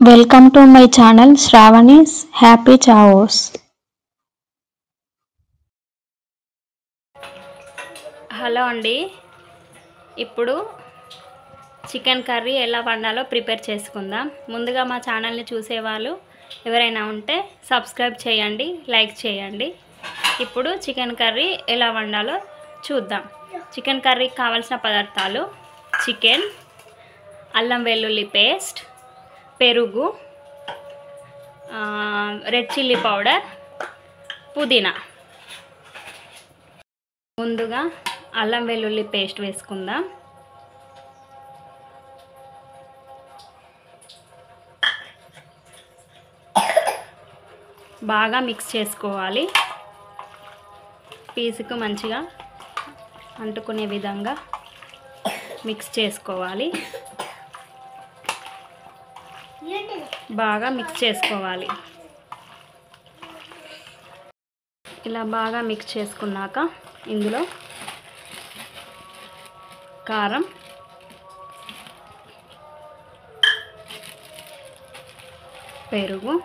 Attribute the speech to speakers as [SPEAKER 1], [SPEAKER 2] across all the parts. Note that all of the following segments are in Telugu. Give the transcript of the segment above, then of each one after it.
[SPEAKER 1] Welcome to my channel Shravani's Happy Chaos.
[SPEAKER 2] Hello అండి. ఇప్పుడు చికెన్ కర్రీ ఎలా వండాలో ప్రిపేర్ చేసుకుందాం. ముందుగా మా ఛానల్ని చూసేవాళ్ళు ఎవరైనా ఉంటే సబ్స్క్రైబ్ చేయండి, లైక్ చేయండి. ఇప్పుడు చికెన్ కర్రీ ఎలా వండాలో చూద్దాం. చికెన్ కర్రీకి కావాల్సిన పదార్థాలు: చికెన్, అల్లం వెల్లుల్లి పేస్ట్, పెరుగు, రెడ్ చిల్లీ పౌడర్, పుదీనా. ముందుగా అల్లం వెల్లుల్లి పేస్ట్ వేసుకుందాం. బాగా మిక్స్ చేసుకోవాలి. పీసుకు మంచిగా అంటుకునే విధంగా మిక్స్ చేసుకోవాలి. బాగా మిక్స్ చేసుకోవాలి. ఇలా బాగా మిక్స్ చేసుకున్నాక ఇందులో కారం, పెరుగు,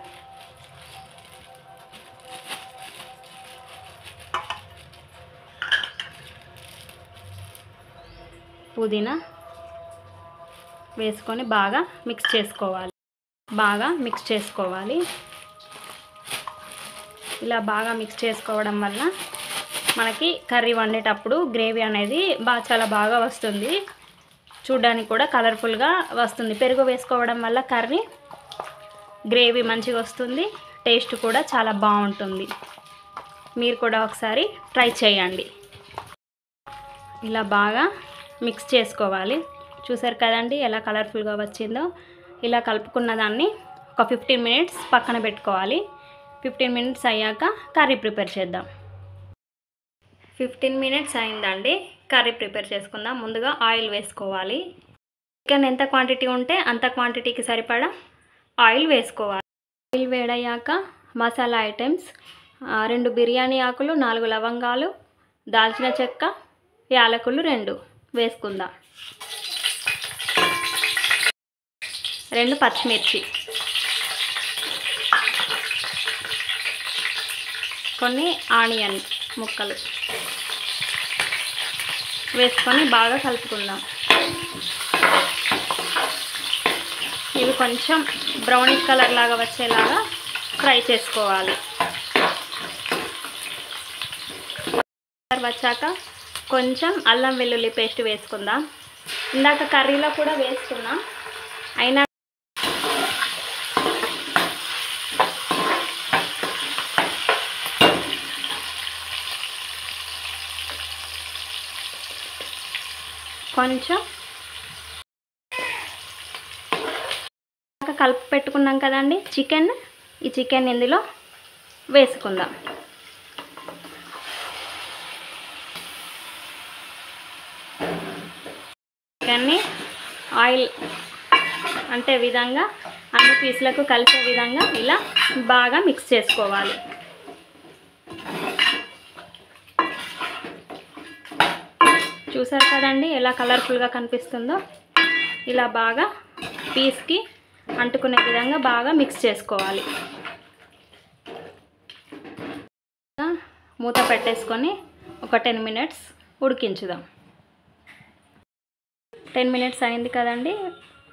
[SPEAKER 2] పుదీనా వేసుకొని బాగా మిక్స్ చేసుకోవాలి. ఇలా బాగా మిక్స్ చేసుకోవడం వల్ల మనకి కర్రీ వండేటప్పుడు గ్రేవీ అనేది చాలా బాగా వస్తుంది. చూడడానికి కూడా కలర్ఫుల్గా వస్తుంది. పెరుగు వేసుకోవడం వల్ల కర్రీ గ్రేవీ మంచిగా వస్తుంది. టేస్ట్ కూడా చాలా బాగుంటుంది. మీరు కూడా ఒకసారి ట్రై చేయండి. ఇలా బాగా మిక్స్ చేసుకోవాలి. చూసారు కదండి ఎలా కలర్ఫుల్గా వచ్చిందో. ఇలా కలుపుకున్న దాన్ని ఒక 15 మినిట్స్ పక్కన పెట్టుకోవాలి. 15 మినిట్స్ అయ్యాక కర్రీ ప్రిపేర్ చేద్దాం. 15 మినిట్స్ అయిందండి. కర్రీ ప్రిపేర్ చేసుకుందాం. ముందుగా ఆయిల్ వేసుకోవాలి. చికెన్ ఎంత క్వాంటిటీ ఉంటే అంత క్వాంటిటీకి సరిపడా ఆయిల్ వేసుకోవాలి. ఆయిల్ వేడయ్యాక మసాలా ఐటమ్స్ 2 బిర్యానీ ఆకులు, 4 లవంగాలు, దాల్చిన చెక్క, యాలకులు 2 వేసుకుందాం. 2 పచ్చిమిర్చి, కొన్ని ఆనియన్ ముక్కలు వేసుకొని బాగా కలుపుకుందాం. ఇవి కొంచెం బ్రౌనిష్ కలర్ లాగా వచ్చేలాగా ఫ్రై చేసుకోవాలి. వచ్చాక కొంచెం అల్లం వెల్లుల్లి పేస్ట్ వేసుకుందాం. ఇందాక కర్రీలో కూడా వేసుకున్నాం. అయినా కొంచెం కలిపి పెట్టుకున్నాం కదండి చికెన్. ఈ చికెన్ ఇందులో వేసుకుందాం. చికెన్ని ఆయిల్ అంటే విధంగా అన్ని పీసులకు కలిసే విధంగా ఇలా బాగా మిక్స్ చేసుకోవాలి. చూసారు కదండి ఎలా కలర్ఫుల్గా కనిపిస్తుందో. ఇలా బాగా పీస్కి అంటుకునే విధంగా బాగా మిక్స్ చేసుకోవాలి. మూత పెట్టేసుకొని ఒక 10 మినిట్స్ ఉడికించుదాం. 10 మినిట్స్ అయింది కదండి.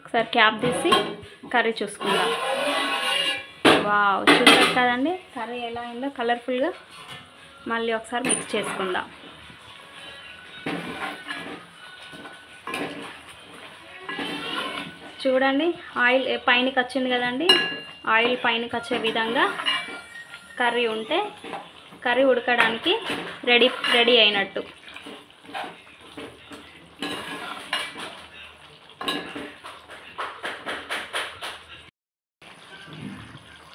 [SPEAKER 2] ఒకసారి క్యాప్ తీసి కర్రీ చూసుకుందాం. వావ్, చూసారు కదండి కర్రీ ఎలా అయిందో కలర్ఫుల్గా. మళ్ళీ ఒకసారి మిక్స్ చేసుకుందాం. చూడండి ఆయిల్ పైనకి వచ్చింది కదండి. ఆయిల్ పైనకి వచ్చే విధంగా కర్రీ ఉంటే కర్రీ ఉడకడానికి రెడీ అయినట్టు.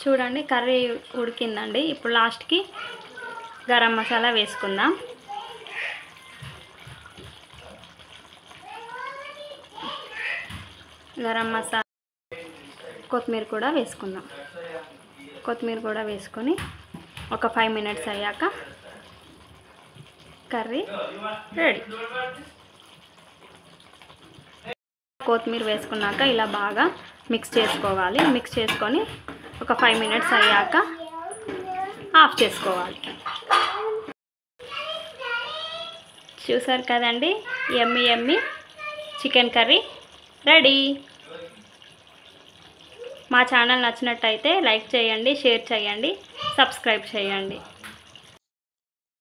[SPEAKER 2] చూడండి కర్రీ ఉడికిందండి. ఇప్పుడు లాస్ట్కి గరం మసాలా వేసుకుందాం. గరం మసాలా, కొత్తిమీర కూడా వేసుకుందాం. కొత్తిమీర కూడా వేసుకొని ఒక 5 మినిట్స్ అయ్యాక కర్రీ రెడీ. కొత్తిమీర వేసుకున్నాక ఇలా బాగా మిక్స్ చేసుకోవాలి. మిక్స్ చేసుకొని ఒక 5 మినిట్స్ అయ్యాక ఆఫ్ చేసుకోవాలి. చూసారు కదండి, యమ్మీ యమ్మీ చికెన్ కర్రీ రెడీ. మా ఛానల్ నచ్చినట్టయితే లైక్ చేయండి, షేర్ చేయండి, సబ్స్క్రైబ్ చేయండి.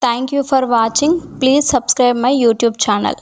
[SPEAKER 1] Thank you for watching. Please subscribe my YouTube channel.